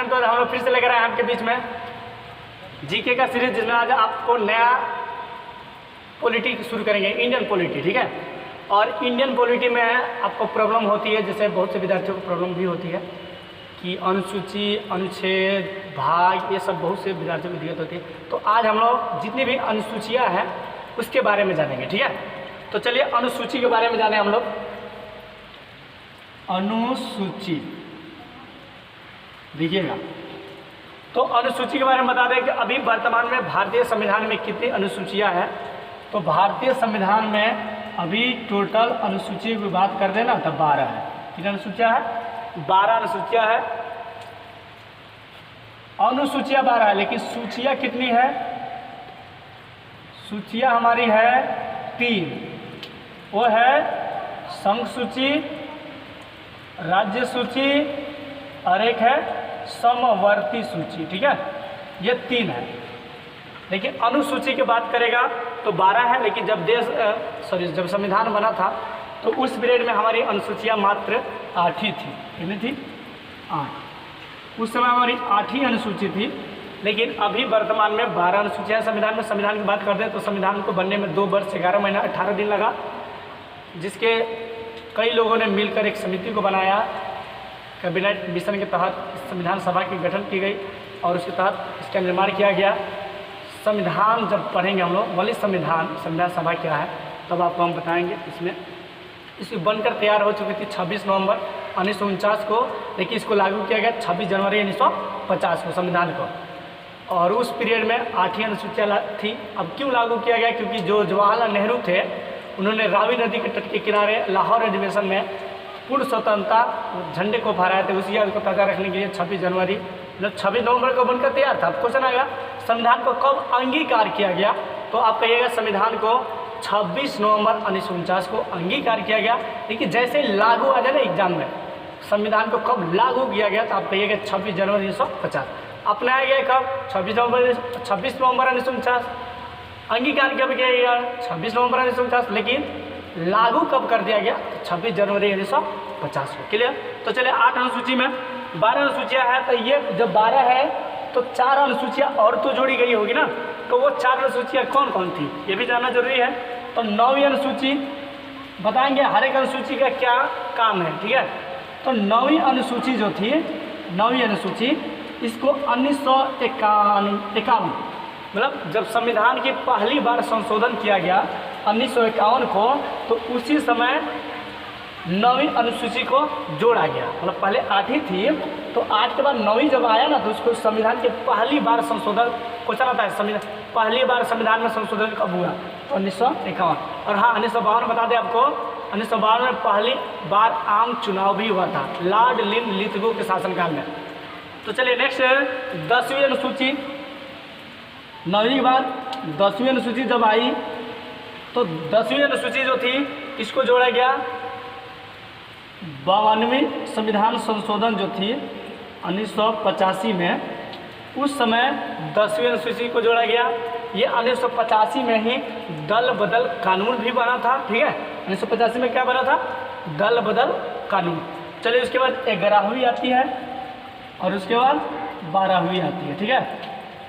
तो हम लोग फिर से लेकर आए आपके बीच में जीके का सीरीज, जिसमें आज आपको नया पॉलिटी शुरू करेंगे, इंडियन पॉलिटी। ठीक है, और इंडियन पॉलिटी में आपको प्रॉब्लम होती है, जैसे बहुत से विद्यार्थियों को प्रॉब्लम भी होती है कि अनुसूची, अनुच्छेद, भाग, ये सब बहुत से विद्यार्थियों को दिक्कत होती है। तो आज हम लोग जितनी भी अनुसूचियाँ हैं उसके बारे में जानेंगे। ठीक है, तो चलिए अनुसूची के बारे में जाने हम लोग। अनुसूची देखिएगा, तो अनुसूची के बारे में बता दें कि अभी वर्तमान में भारतीय संविधान में कितनी अनुसूचियां हैं। तो भारतीय संविधान में अभी टोटल अनुसूची की बात कर देना तो 12 है। कितनी अनुसूचियां है? 12 अनुसूचियां है। अनुसूचियां 12 है, लेकिन सूचियां कितनी है? सूचियां हमारी है 3। वो है संघ सूची, राज्य सूची और एक है समवर्ती सूची। ठीक है, ये 3 है। लेकिन अनुसूची की बात करेगा तो 12 है, लेकिन जब जब संविधान बना था तो उस पीरियड में हमारी अनुसूचियां मात्र 8 ही थी। कितनी थी? 8। उस समय हमारी 8 ही अनुसूची थी, लेकिन अभी वर्तमान में 12 अनुसूचियां संविधान में। संविधान की बात करते हैं तो संविधान को बनने में 2 वर्ष 11 महीना 18 दिन लगा, जिसके कई लोगों ने मिलकर एक समिति को बनाया। कैबिनेट मिशन के तहत संविधान सभा की गठन की गई और उसके तहत इसका निर्माण किया गया। संविधान जब पढ़ेंगे हम लोग, वाली संविधान सभा क्या है, तब आपको हम बताएंगे। इसकी बनकर तैयार हो चुकी थी 26 नवंबर 1949 को, लेकिन इसको लागू किया गया 26 जनवरी 1950 को संविधान को। और उस पीरियड में 8 ही अनुसूचियाँ थी। अब क्यों लागू किया गया? क्योंकि जो जवाहरलाल नेहरू थे, उन्होंने रावी नदी के तट के किनारे लाहौर अधिवेशन में पूर्ण स्वतंत्रता झंडे को फहराए थे। उसी याद को ताज़ा रखने के लिए 26 जनवरी मतलब 26 नवंबर को बनकर तैयार था। क्वेश्चन आएगा संविधान को कब अंगीकार किया गया? तो आप कहिएगा संविधान को 26 नवंबर 1949 को अंगीकार किया गया। लेकिन जैसे लागू आ जाए ना एग्जाम में, संविधान को कब लागू किया गया, तो आप कहिएगा 26 जनवरी 1950। अपनाया गया कब? 26 नवंबर 1949। अंगीकार कब किया गया? 26 नवंबर 1949। लेकिन लागू कब कर दिया गया? 26 जनवरी 1950 को। क्लियर? तो चलिए 8 अनुसूची में 12 अनुसूचियाँ हैं, तो ये जब 12 है तो 4 अनुसूचियाँ और तो जोड़ी गई होगी ना। तो वो 4 अनुसूचियाँ कौन कौन थी, ये भी जानना जरूरी है। तो 9वीं अनुसूची बताएंगे हर एक अनुसूची का क्या काम है। ठीक है, तो 9वीं अनुसूची जो थी, 9वीं अनुसूची, इसको 1951 मतलब जब संविधान की पहली बार संशोधन किया गया 1951 को, तो उसी समय 9वीं अनुसूची को जोड़ा गया। मतलब पहले 8 ही थी, तो 8 के बाद 9वीं जब आया ना, तो उसको संविधान के पहली बार संशोधन क्वेश्चन आता है, संविधान पहली बार संविधान में संशोधन कब हुआ? तो 1951। और हाँ, 1952 बता दें आपको, 1952 में पहली बार आम चुनाव भी हुआ था, लॉर्ड लिथगो के शासनकाल में। तो चलिए नेक्स्ट 10वीं अनुसूची। 9वीं के बाद 10वीं अनुसूची जब आई, तो 10वीं अनुसूची जो थी इसको जोड़ा गया 52वीं संविधान संशोधन जो थी 1985 में, उस समय 10वीं अनुसूची को जोड़ा गया। ये 1985 में ही दल बदल कानून भी बना था। ठीक है, 1985 में क्या बना था? दल बदल कानून। चलिए उसके बाद 11वीं आती है और उसके बाद 12वीं आती है। ठीक है,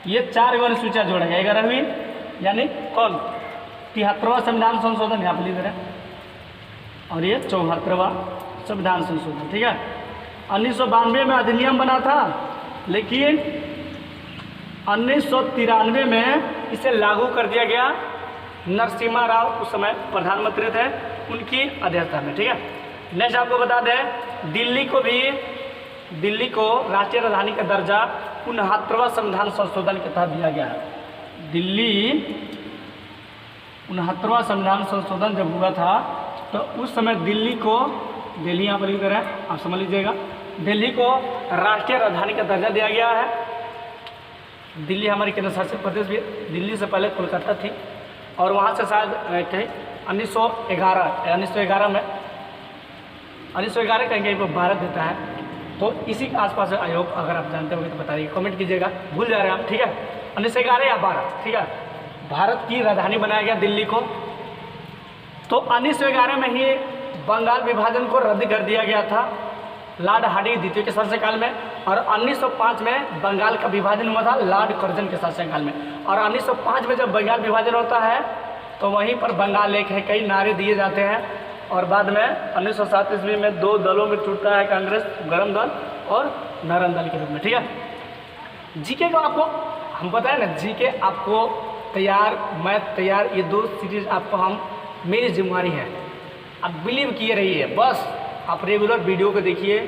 ये 4 अनुसूचियाँ जोड़ा गया। 11वीं यानी कौन? 73वां संविधान संशोधन, यहाँ पर लिख रहे हैं, और ये 74वां संविधान संशोधन। ठीक है, 1992 में अधिनियम बना था, लेकिन 1993 में इसे लागू कर दिया गया। नरसिम्हा राव उस समय प्रधानमंत्री थे, उनकी अध्यक्षता में। ठीक है, नेक्स्ट आपको बता दें दिल्ली को राष्ट्रीय राजधानी का दर्जा 69वां संविधान संशोधन के तहत दिया गया है। दिल्ली 69वां संविधान संशोधन जब हुआ था, तो उस समय दिल्ली यहाँ पर लिख रहे हैं, आप समझ लीजिएगा, दिल्ली को राष्ट्रीय राजधानी का दर्जा दिया गया है। दिल्ली हमारी केंद्र शासित प्रदेश भी, दिल्ली से पहले कोलकाता थी, और वहाँ से शायद कहीं 1911 में 1911 कहीं पर भारत देता है। तो इसी के आसपास आयोग, अगर आप जानते होंगे तो बताइए, कमेंट कीजिएगा, भूल जा रहे हैं आप। ठीक है, 1911 या 12। ठीक है, भारत की राजधानी बनाया गया दिल्ली को। तो 1911 में ही बंगाल विभाजन को रद्द कर दिया गया था। लॉर्ड हार्डिंग द्वितीय के शासनकाल में, और 1905 में बंगाल का विभाजन हुआ था लॉर्ड कर्जन के शासनकाल में। और 1905 में जब बंगाल विभाजन होता है तो वहीं पर बंगाल एक है, कई नारे दिए जाते हैं, और बाद में 1907 ईस्वी में 2 दलों में टूटता है कांग्रेस, गरम दल और नरम दल के रूप में। ठीक है, जीके को आपको हम बताएं ना, जीके आपको तैयार, मैथ तैयार, ये 2 सीरीज आपको हम मेरी जिम्मेवारी है, आप बिलीव किए रहिए। बस आप रेगुलर वीडियो को देखिए,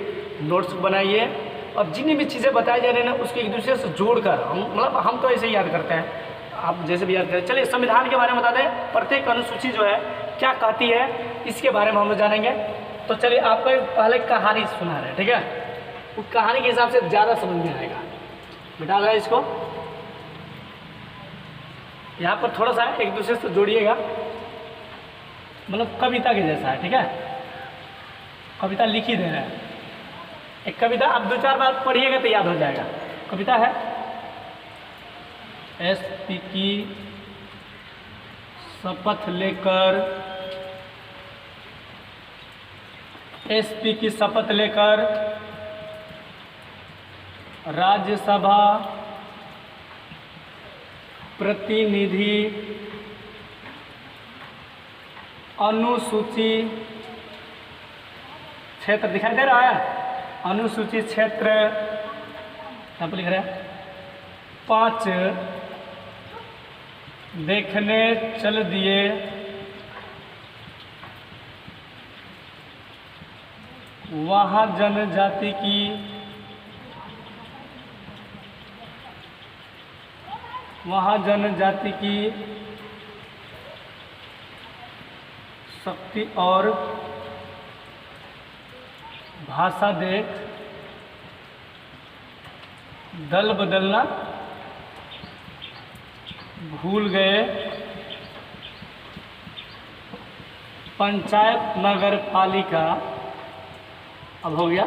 नोट्स बनाइए, और जितनी भी चीज़ें बताई जा रही हैं ना उसको एक दूसरे से जोड़कर हम तो ऐसे ही याद करते हैं, आप जैसे भी याद करें। चलिए संविधान के बारे में बता दें, प्रत्येक अनुसूची जो है क्या कहती है इसके बारे में हम लोग जानेंगे। तो चलिए आपको पहले कहानी सुना रहे हैं, ठीक है, वो कहानी के हिसाब से ज़्यादा समझ में आएगा। बिठा दें इसको, यहाँ पर थोड़ा सा एक दूसरे से जोड़िएगा, मतलब कविता के जैसा है। ठीक है, कविता लिख ही दे रहे हैं, एक कविता आप 2-4 बार पढ़िएगा तो याद हो जाएगा। कविता है एसपी की शपथ लेकर, एसपी की शपथ लेकर राज्यसभा प्रतिनिधि अनुसूची क्षेत्र, दिखाई दे रहा है, अनुसूचित क्षेत्र यहाँ पर लिख रहे हैं 5 देखने चल दिए, वहाँ जनजाति की शक्ति और भाषा देख दल बदलना भूल गए, पंचायत नगर पालिका, अब हो गया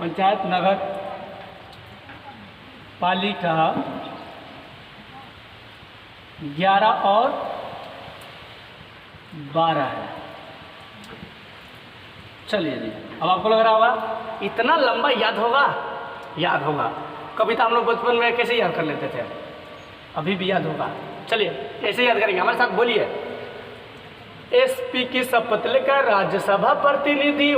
पंचायत नगर पालिका 11 और 12 है। चलिए जी, अब आपको लग रहा होगा इतना लंबा याद होगा, याद होगा। कविता हम लोग बचपन में कैसे याद कर लेते थे, अभी भी याद होगा। चलिए ऐसे याद करेंगे, हमारे साथ बोलिए। एसपी की शपथ लेकर राज्यसभा प्रतिनिधि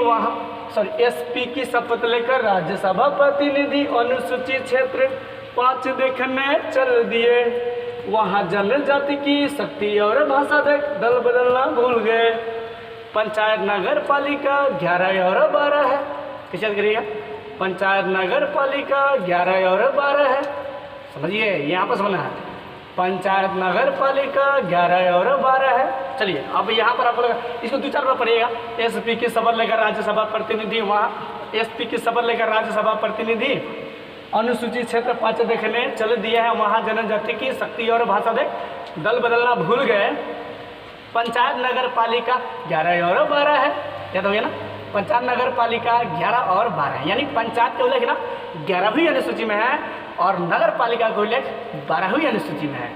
एसपी की शपथ लेकर राज्यसभा प्रतिनिधि अनुसूचित क्षेत्र 5 देखने चल दिए, वहाँ जनजाति की शक्ति और भाषा देख दल बदलना भूल गए, पंचायत नगर पालिका 11 और 12 है। कैसे याद करिएगा, पंचायत नगर पालिका 11 और 12 है, समझिए यहाँ पर समझना है, पंचायत नगर पालिका 11 और 12 है। चलिए अब यहाँ पर आप लोग इसको 2-4 बार पढ़िएगा। एसपी की शपथ लेकर राज्यसभा प्रतिनिधि, वहाँ एसपी की शपथ लेकर राज्यसभा प्रतिनिधि अनुसूचित क्षेत्र 5 देखने चल दिए हैं, वहाँ जनजाति की शक्ति और भाषा देख दल बदलना भूल गए, पंचायत नगर पालिका 11 और 12 है। याद हो गया ना, पंचायत नगर पालिका 11 और 12 है, यानी पंचायत का उल्लेख ना 11वीं अनुसूची में है और नगर पालिका का उल्लेख 12वीं अनुसूची में है।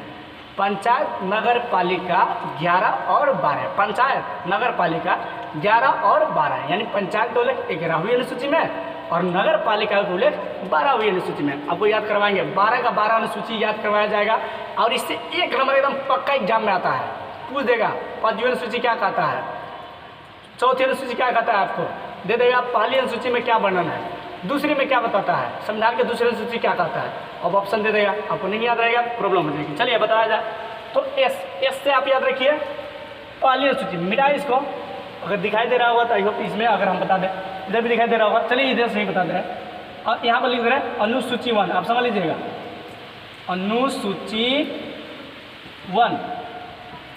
पंचायत नगर पालिका 11 और 12, पंचायत नगर पालिका 11 और 12, यानी पंचायत का उल्लेख 11वीं अनुसूची में और नगर पालिका का उल्लेख 12वीं अनुसूची में। आपको याद करवाएंगे, 12 का 12 अनुसूची याद करवाया जाएगा, और इससे 1 नंबर एकदम पक्का एग्जाम में आता है, पूछ देगा 5वीं अनुसूची क्या कहता है, 4थी अनुसूची क्या कहता है, आपको दे देगा पहली अनुसूची में क्या वर्णन है, दूसरी में क्या बताता है, संविधान के दूसरी अनुसूची क्या कहता है, अब ऑप्शन दे देगा। आपको नहीं याद रहेगा प्रॉब्लम हो जाएगी। चलिए बताया जाए तो एस से आप याद रखिए पहली अनुसूची, मिटाइए इसको, अगर दिखाई दे रहा होगा तो आई होप इसमें अगर हम बता दें, इधर भी दिखाई दे रहा होगा, चलिए इधर से ही बता दे रहे हैं। और यहाँ पर लिख दे रहे हैं अनुसूची 1, आप समझ लीजिएगा अनुसूची 1।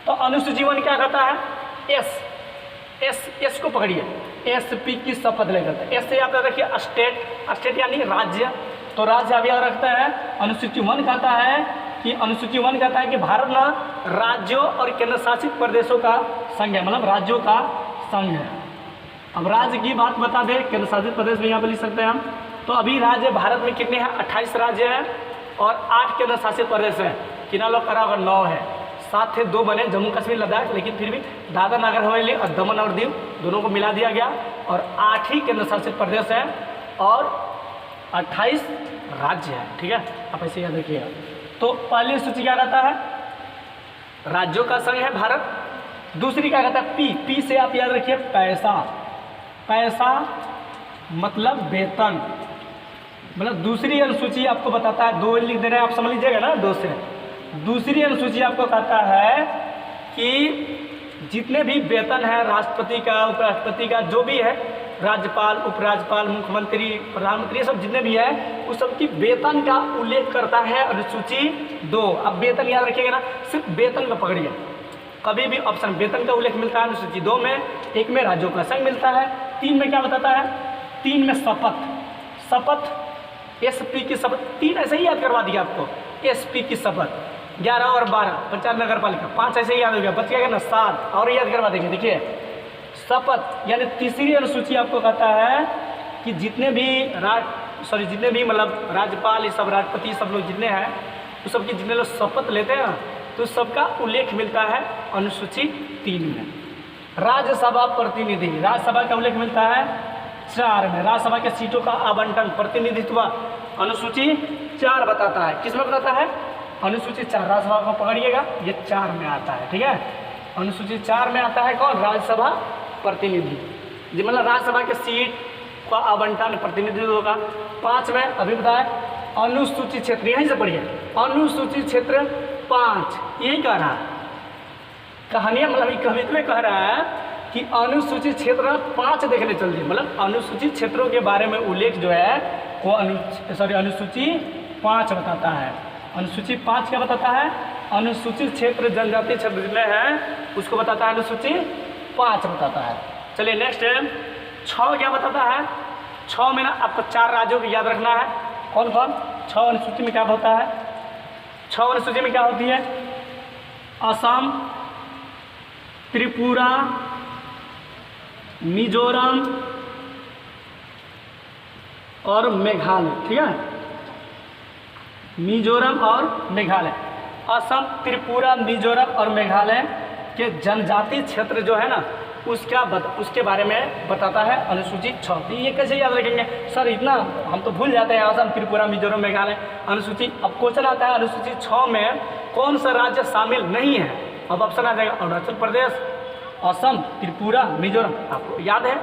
तो अनुसूची 1 क्या कहता है, एस को पकड़िए, एसपी की शपथ लेकर, एस से याद रखिए स्टेट यानी राज्य, तो राज्य अभी याद रखता है। अनुसूची 1 कहता है कि अनुसूची 1 कहता है कि भारत ना राज्यों और केंद्र शासित प्रदेशों का संघ है, मतलब राज्यों का संघ है। अब राज्य की बात बता दें, केंद्र शासित प्रदेश में यहाँ पर लिख सकते हैं हम। तो अभी राज्य भारत में कितने हैं, 28 राज्य हैं और 8 केंद्र शासित प्रदेश हैं। कितना लोग करा होगा, 9 है, 7 थे, 2 बने जम्मू कश्मीर लद्दाख, लेकिन फिर भी दादरा नगर हवेली और दमन और दीव दोनों को मिला दिया गया और 8 ही केंद्र शासित प्रदेश हैं। और 28 राज्य है, ठीक है, आप ऐसे याद रखिएगा। तो पहली सूची क्या रहता है, राज्यों का संघ है भारत। दूसरी क्या कहता है, पी से आप याद रखिए पैसा, पैसा मतलब वेतन, मतलब दूसरी अनुसूची आपको बताता है, 2 लिख दे रहे हैं, आप समझ लीजिएगा ना, 2 से। दूसरी अनुसूची आपको कहता है कि जितने भी वेतन है राष्ट्रपति का, उपराष्ट्रपति का, जो भी है, राज्यपाल, उपराज्यपाल, मुख्यमंत्री, प्रधानमंत्री, सब जितने भी है उस सब की वेतन का उल्लेख करता है अनुसूची 2। अब वेतन याद रखिएगा ना, सिर्फ वेतन का पकड़िए, कभी भी ऑप्शन वेतन का उल्लेख मिलता है अनुसूची 2 में, 1 में राज्यों का संघ मिलता है, 3 में क्या बताता है, 3 में शपथ, शपथ SP की शपथ, 3 ऐसे ही याद करवा दिया आपको, SP की शपथ, 11 और 12 पंचायत नगर पालिका, 5 ऐसे ही याद हो गया, बच गया ना 7 और याद करवा देंगे। देखिए शपथ यानी तीसरी अनुसूची आपको कहता है कि जितने भी जितने भी मतलब राज्यपाल, ये सब राष्ट्रपति, सब लोग जितने हैं उस सब की जितने लोग शपथ लेते हैं ना, तो सबका उल्लेख मिलता है अनुसूची 3 में। राज्यसभा प्रतिनिधि, राज्यसभा का उल्लेख मिलता है 4 में। राज्यसभा के सीटों का आवंटन, प्रतिनिधित्व अनुसूची 4 बताता है। किस में बताता है, अनुसूची 4, राज्यसभा को पकड़िएगा, ये 4 में आता है, ठीक है, अनुसूची 4 में आता है कौन, राज्यसभा प्रतिनिधि, जी मतलब राज्यसभा के सीट का आवंटन, प्रतिनिधित्व होगा। 5 में अभी बताया अनुसूचित क्षेत्र, यहीं से पढ़िए, अनुसूचित क्षेत्र 5, यही कह रहा है कहानियाँ, मतलब कवित्व में कह रहा है कि अनुसूचित क्षेत्र 5 देखने चल दिए, मतलब अनुसूचित क्षेत्रों के बारे में उल्लेख जो है वो अनुसूची 5 बताता है। अनुसूची 5 क्या बताता है, अनुसूचित क्षेत्र जनजातीय क्षेत्र जितने हैं उसको बताता है, अनुसूची 5 बताता है। चलिए नेक्स्ट है 6 क्या बताता है, 6 में ना आपको 4 राज्यों को याद रखना है, कौन कौन, 6 अनुसूची में क्या होता है, 6 अनुसूची में क्या होती है, असम, त्रिपुरा, मिजोरम और मेघालय, ठीक है, मिजोरम और मेघालय। असम, त्रिपुरा, मिजोरम और मेघालय के जनजातीय क्षेत्र जो है ना उसके बारे में बताता है अनुसूची 6। तो ये कैसे याद रखेंगे सर, इतना हम तो भूल जाते हैं, असम, त्रिपुरा, मिजोरम, मेघालय अनुसूची। अब क्वेश्चन आता है अनुसूची 6 में कौन सा राज्य शामिल नहीं है, अब ऑप्शन आ जाएगा अरुणाचल प्रदेश, असम, त्रिपुरा, मिजोरम। आपको याद है,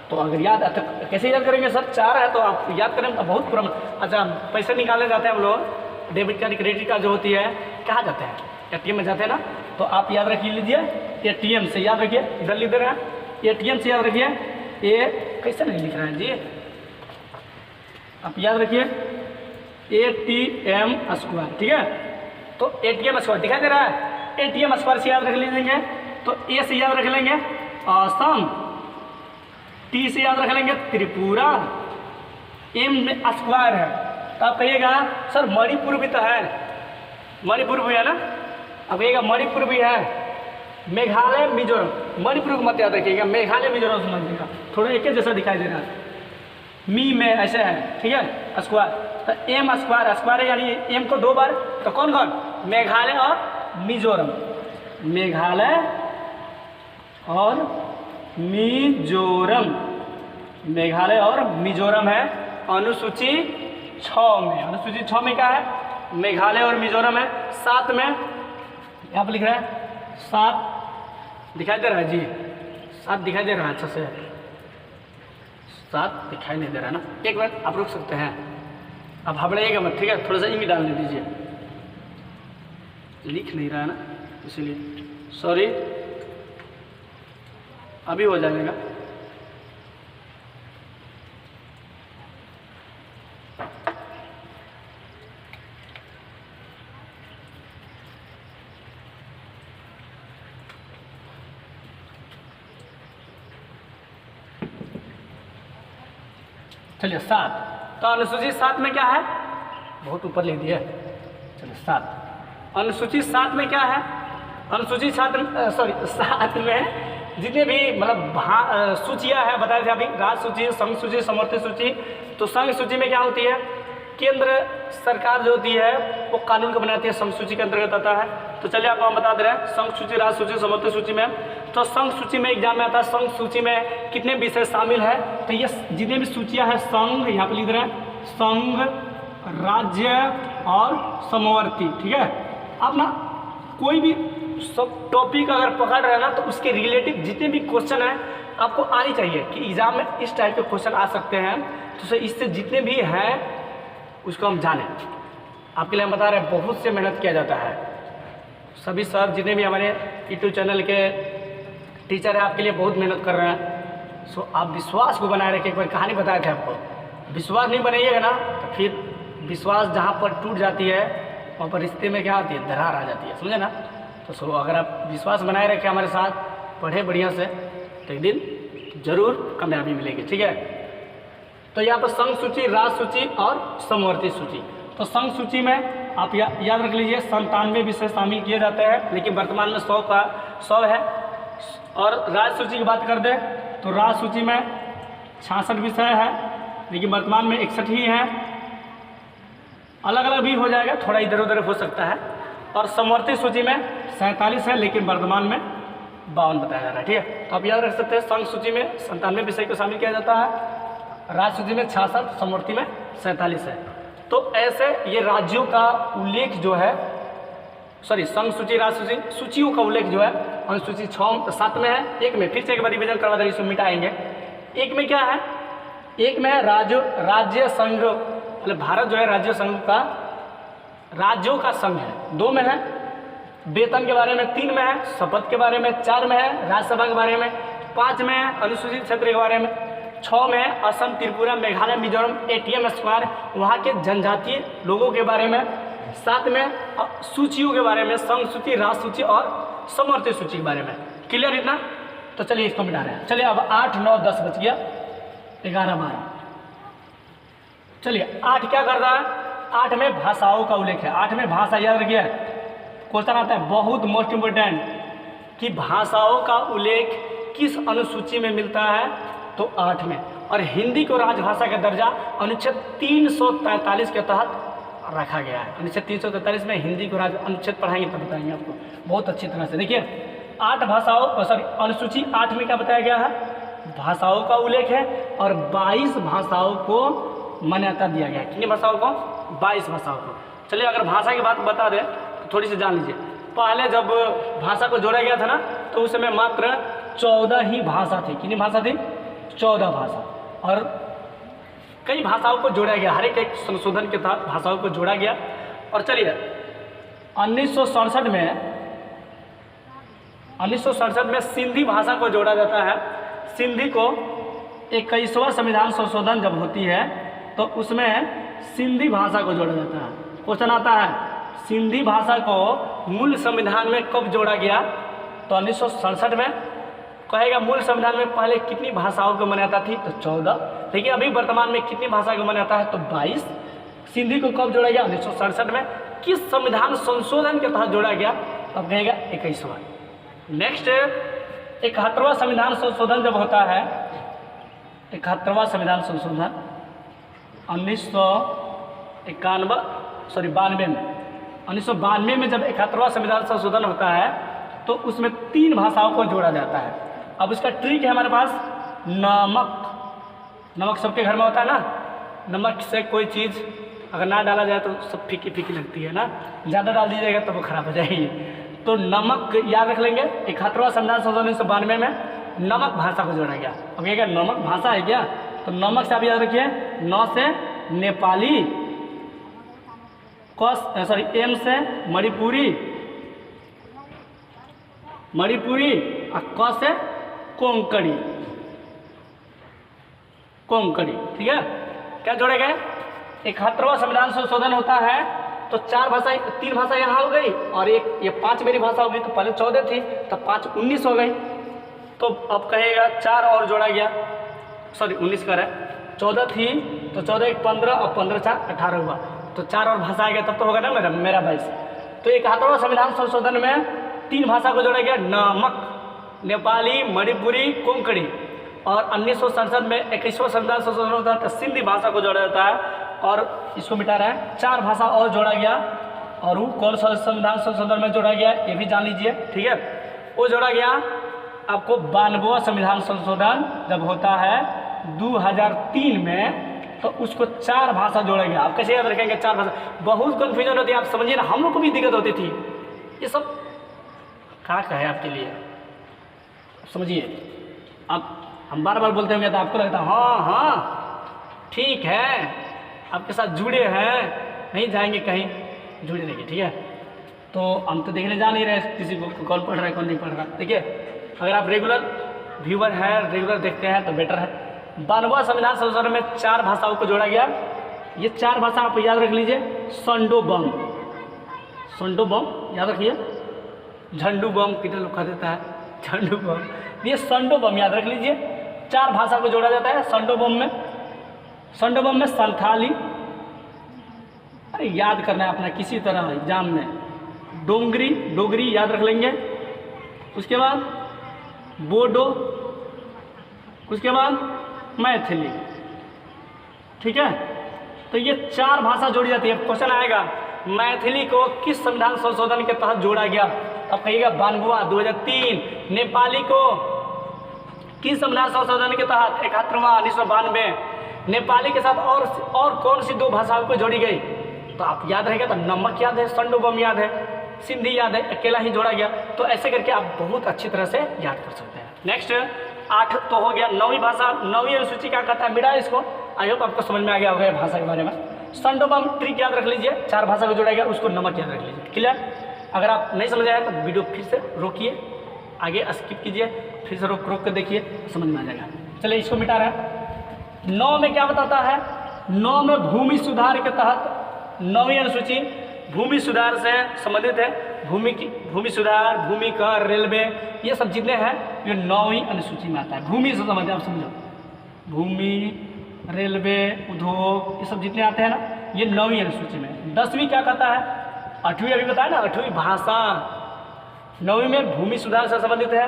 तो अगर याद है तो कैसे याद करेंगे सर, 4 है तो आप याद करें बहुत पुराना। अच्छा पैसे निकालने जाते हैं हम लोग, डेबिट कार्ड क्रेडिट कार्ड जो होती है, कहाँ जाते हैं, ATM में जाते हैं ना, तो आप याद रख लीजिए ATM से याद रखिए, इधर लिख दे रहे हैं ATM से याद रखिए, ये कैसे नहीं लिख रहे हैं जी, आप याद रखिए ATM स्क्वायर, ठीक है, तो ATM स्क्वायर दिखाई दे रहा है, ATM स्क्वायर से याद रख लीजिएंगे। तो A से याद रख लेंगे असम, T से याद रख लेंगे त्रिपुरा, M में स्क्वायर है, तो आप कहिएगा सर मणिपुर भी तो है, मणिपुर भी है ना, अब कहिएगा मणिपुर भी है, मेघालय, मिजोरम, मणिपुर को मत याद रखिएगा, मेघालय, मिजोरम समझ देगा, थोड़ा एक जैसा दिखाई दे रहा है, मी में ऐसे है, ठीक है, स्क्वायर, तो M स्क्वायर, स्क्वायर है यानी M को 2 बार, तो कौन कौन, मेघालय और मिजोरम, मेघालय और मिजोरम, मेघालय और मिजोरम है अनुसूची 6 में। अनुसूची 6 में क्या है, मेघालय और मिजोरम है। 7 में यहाँ पर लिख रहे हैं 7 दिखाई दे रहा है जी, 7 दिखाई दे रहा है अच्छा से, 7 दिखाई नहीं दे रहा है ना, एक मिनट आप रुक सकते हैं, अब हबड़ाइएगा मत, ठीक है, थोड़ा सा इंक डालने दीजिए, लिख नहीं रहा है ना इसीलिए, सॉरी, अभी हो जाएगा। चलिए 7, तो अनुसूची 7 में क्या है, बहुत ऊपर लिख दिया, चलिए 7, अनुसूची 7 में क्या है, अनुसूची 7 में जितने भी मतलब सूचियाँ हैं बताए थे अभी, राज्य सूची, संघ सूची, समवर्ती सूची। तो संघ सूची में क्या होती है, केंद्र सरकार जो होती है वो कानून को बनाती है, संघ सूची के अंतर्गत आता है। तो चलिए आपको हम बता दे रहे हैं संघ सूची, राज्य सूची, समवर्ती सूची में। तो संघ सूची में एग्जाम में आता है संघ सूची में कितने विषय शामिल है, तो ये जितने भी सूचियाँ हैं संघ, यहाँ पे लिख रहे हैं संघ, राज्य और समवर्ती, ठीक है। अब ना कोई भी सब टॉपिक अगर पकड़ रहे हैं ना तो उसके रिलेटिव जितने भी क्वेश्चन हैं आपको आनी चाहिए कि एग्जाम में इस टाइप के क्वेश्चन आ सकते हैं, तो इससे जितने भी हैं उसको हम जानें। आपके लिए हम बता रहे हैं बहुत से मेहनत किया जाता है, सभी सर जितने भी हमारे यूट्यूब चैनल के टीचर हैं आपके लिए बहुत मेहनत कर रहे हैं। सो आप विश्वास को बनाए रखें। एक बार कहानी बताए थे आपको, विश्वास नहीं बनाइएगा ना तो फिर विश्वास जहाँ पर टूट जाती है वहाँ पर रिश्ते में क्या आती है, दरार आ जाती है, समझे ना। तो सो अगर आप विश्वास बनाए रखें हमारे साथ, पढ़े बढ़िया से, तो एक दिन जरूर कामयाबी मिलेगी, ठीक है। तो यहाँ पर संघ सूची, राज्य सूची और समवर्ती सूची। तो संघ सूची में आप याद रख लीजिए 97 विषय शामिल किए जाते हैं, लेकिन वर्तमान में 100 है। और राज्य सूची की बात कर दें तो राज्य सूची में 66 विषय है, लेकिन वर्तमान में 61 ही हैं। अलग अलग भी हो जाएगा, थोड़ा इधर उधर हो सकता है। और समवर्ती सूची में 47 है, लेकिन वर्तमान में 52 बताया जा रहा है, ठीक है। तो आप याद रख सकते हैं संघ सूची में 97 विषय को शामिल किया जाता है, राज्य सूची में 66, समवर्ती में 47 है। तो ऐसे ये राज्यों का उल्लेख जो है, सॉरी संघ सूची, राज्य सूची, सूचियों का उल्लेख जो है अनुसूची 7 में है। एक में फिर से एक बार रिविजन करवा दें, इसमें मिटाएंगे। एक में क्या है, एक में है राज्य संघ, मतलब भारत जो है राज्य संघ का, राज्यों का संघ है। 2 में है वेतन के बारे में, 3 में है शपथ के बारे में, 4 में है राज्यसभा के बारे में, 5 में है अनुसूचित क्षेत्र के बारे में, 6 में है असम, त्रिपुरा, मेघालय, मिजोरम, ATM स्क्वायर वहाँ के जनजातीय लोगों के बारे में, 7 में सूचियों के बारे में, संघ सूची, राज्य सूची और समवर्ती सूची के बारे में। क्लियर इतना? तो चलिए इसको मिटा रहे हैं। चलिए अब 8, 9, 10 बच गया, 11, 12। चलिए 8 क्या कर रहा है, 8 में भाषाओं का उल्लेख है। 8 में भाषा, याद रखिए क्वेश्चन आता है बहुत मोस्ट इम्पोर्टेंट कि भाषाओं का उल्लेख किस अनुसूची में मिलता है, तो 8 में। और हिंदी को राजभाषा का दर्जा अनुच्छेद 343 के तहत रखा गया है। अनुच्छेद 343 में हिंदी को अनुच्छेद पढ़ाएंगे तब बताएंगे आपको बहुत अच्छी तरह से। देखिए 8 भाषाओं, सॉरी अनुसूची 8 में क्या बताया गया है, भाषाओं का उल्लेख है और 22 भाषाओं को मान्यता दिया गया है। कितनी भाषाओं को, 22 भाषाओं को। चलिए अगर भाषा की बात बता दें तो थोड़ी सी जान लीजिए। पहले जब भाषा को जोड़ा गया था ना तो उस समय मात्र 14 ही भाषा थी। कितनी भाषा थी, 14 भाषा। और कई भाषाओं को जोड़ा गया, हर एक संशोधन के तहत भाषाओं को जोड़ा गया। और चलिए 1967 में सिंधी भाषा को जोड़ा जाता है। सिंधी को 21वां संविधान संशोधन जब होती है तो उसमें सिंधी भाषा को जोड़ा जाता है। क्वेश्चन आता है सिंधी भाषा को मूल संविधान में कब जोड़ा गया, तो 1967 में। कहेगा मूल संविधान में पहले कितनी भाषाओं को मान्यता थी, तो 14। लेकिन अभी वर्तमान में कितनी भाषा को मान्यता है, तो 22। सिंधी को कब जोड़ा गया, 1967 में। किस संविधान संशोधन के तहत जोड़ा गया, तो अब कहेगा 21वां। नेक्स्ट 71वां संविधान संशोधन जब होता है, 71वां संविधान संशोधन 1992 में, 1992 में जब 71वां संविधान संशोधन होता है तो उसमें 3 भाषाओं को जोड़ा जाता है। अब उसका ट्रिक है हमारे पास, नमक सबके घर में होता है ना। नमक से कोई चीज़ अगर ना डाला जाए तो सब फीकी फीकी लगती है ना, ज़्यादा डाल दीजिएगा तो वो खराब हो जाएगी। तो नमक याद रख लेंगे। 71वां संविधान संशोधन 1992 में नमक भाषा को जोड़ा गया। अब ये क्या नमक भाषा है क्या, तो नमक से आप याद रखिए, न से नेपाली, एम से मणिपुरी और क से कोंकणी, ठीक है। क्या जोड़े गए, 71वां संविधान संशोधन होता है तो 3 भाषा यहाँ हो गई और ये 5 मेरी भाषा हो गई। तो पहले 14 थी तो 5 19 हो गई। तो अब कहेगा 4 और जोड़ा गया, सॉरी 19 कर है, 14 थी तो 14 1 15 और 15 4 18 हुआ। तो 4 और भाषा आ गया तब तो होगा ना मेरा 22। तो 71वां संविधान संशोधन में 3 भाषा को जोड़ा गया, नमक, नेपाली, मणिपुरी, कोंकणी। और 1967 में 21वां संविधान संशोधन होता है तो सिंधी भाषा को जोड़ा जाता है और इसको मिटा रहा है। 4 भाषा और जोड़ा गया, और वो कौन सा संविधान संशोधन में जोड़ा गया ये भी जान लीजिए, ठीक है। वो जोड़ा गया आपको 92वां संविधान संशोधन जब होता है 2003 में, तो उसको 4 भाषा जोड़ा गया। आप कैसे याद रखेंगे 4 भाषा? बहुत कन्फ्यूजन होती है, आप समझिए ना, हम लोग को भी दिक्कत होती थी। ये सब क्या कहे आपके लिए, समझिए। अब हम बार बार बोलते होंगे तो आपको लगता है हाँ हाँ ठीक है, आपके साथ जुड़े हैं, नहीं जाएंगे कहीं, जुड़े रहिए, ठीक है। तो हम तो देखने जा नहीं रहे किसी को कौन पढ़ रहा है कौन नहीं पढ़ रहा। देखिए, अगर आप रेगुलर व्यूवर हैं, रेगुलर देखते हैं तो बेटर है। 92वां संविधान संशोधन में 4 भाषाओं को जोड़ा गया। ये 4 भाषा आप याद रख लीजिए। संडो बम, संडो बम याद रखिए। झंडू बम कितने लोग कह देता है, झंडू बम, ये संडो बम याद रख लीजिए। 4 भाषा को जोड़ा जाता है संडो बम में। संडो बम में संथाली, अरे याद करना है अपना किसी तरह एग्जाम में। डोंगरी, डोगरी याद रख लेंगे। उसके बाद बोडो, उसके बाद मैथिली, ठीक है। तो ये 4 भाषा जोड़ी जाती है। क्वेश्चन आएगा मैथिली को किस संविधान संशोधन के तहत जोड़ा गया, अब कहिएगा 92वां 2003। नेपाली को किस संविधान संशोधन के तहत 71वां 1992। नेपाली के साथ और कौन सी 2 भाषाओं को जोड़ी गई, तो आप याद रहेगा। तो नमक याद है, संडो बम याद है, सिंधी याद है, अकेला ही जोड़ा गया। तो ऐसे करके आप बहुत अच्छी तरह से याद कर सकते हैं। नेक्स्ट 8 तो हो गया। 9वीं भाषा, 9वीं अनुसूची क्या कहता है, मिटा इसको। आई होप आपको समझ में आ गया होगा भाषा के बारे में। संडो बम ट्रिक याद रख लीजिए, 4 भाषा को जोड़ा गया, उसको नमक याद रख लीजिए। क्लियर? अगर आप नहीं समझ आए तो वीडियो फिर से रोकिए, आगे स्किप कीजिए, फिर से रोक कर देखिए, समझ में आ जाएगा। चलिए इसको मिटा रहे हैं। 9 में क्या बताता है, 9 में भूमि सुधार के तहत 9वीं अनुसूची भूमि सुधार से संबंधित है। भूमि सुधार, भूमि कर, रेलवे, ये सब जितने हैं ये 9वीं अनुसूची में आता है। भूमि से संबंधित आप समझो, भूमि, रेलवे, उद्योग, ये सब जितने आते हैं ना, ये 9वीं अनुसूची में। 10वीं क्या कहता है, 8वीं अभी बताया ना, 8वीं भाषा। 9वीं में भूमि सुधार से संबंधित है।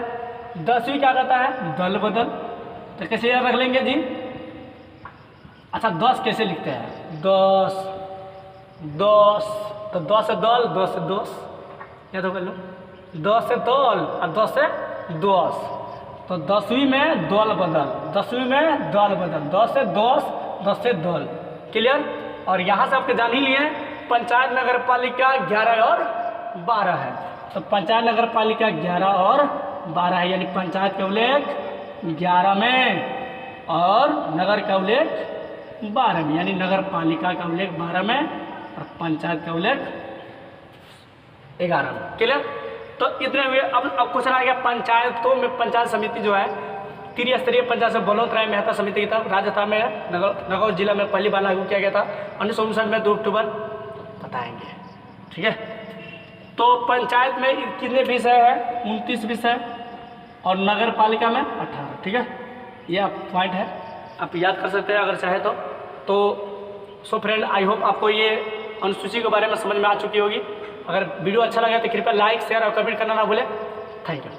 10वीं क्या कहता है, दल बदल। तो कैसे याद रख लेंगे जी? अच्छा 10 कैसे लिखते हैं, 10 तो 10 से दल, 10 से 10 याद हो लो, 10 से दल और 10 से 10। तो 10वीं में दल बदल, 10वीं में दल बदल, 10 से 10, 10 से दल। क्लियर? और यहाँ से आपके जान ही लिए पंचायत नगर पालिका 11 और 12 है। तो पंचायत नगर पालिका 11 और 12 है, यानी पंचायत का उल्लेख 11 में और नगर का उल्लेख 12 में, यानी नगर पालिका का उल्लेख 12 में और पंचायत का उल्लेख 11 में। क्लियर? तो इतने हुए। अब क्वेश्चन आ गया पंचायतों में। पंचायत समिति जो है त्रिस्तरीय पंचायत से बलवंत राय मेहता समिति की तरफ राजस्थान में नगौर जिला में पहली बार लागू किया गया था 1959 में 2 अक्टूबर, बताएंगे, ठीक है। तो पंचायत में कितने विषय है, 29 विषय, और नगर पालिका में 18, ठीक है। ये आप पॉइंट है, आप याद कर सकते हैं अगर चाहे तो सो फ्रेंड, आई होप आपको ये अनुसूची के बारे में समझ में आ चुकी होगी। अगर वीडियो अच्छा लगा तो कृपया लाइक, शेयर और कमेंट करना ना भूलें। Thank you.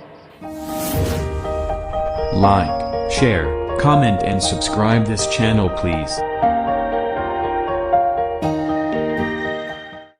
Like, share, comment and subscribe this channel please.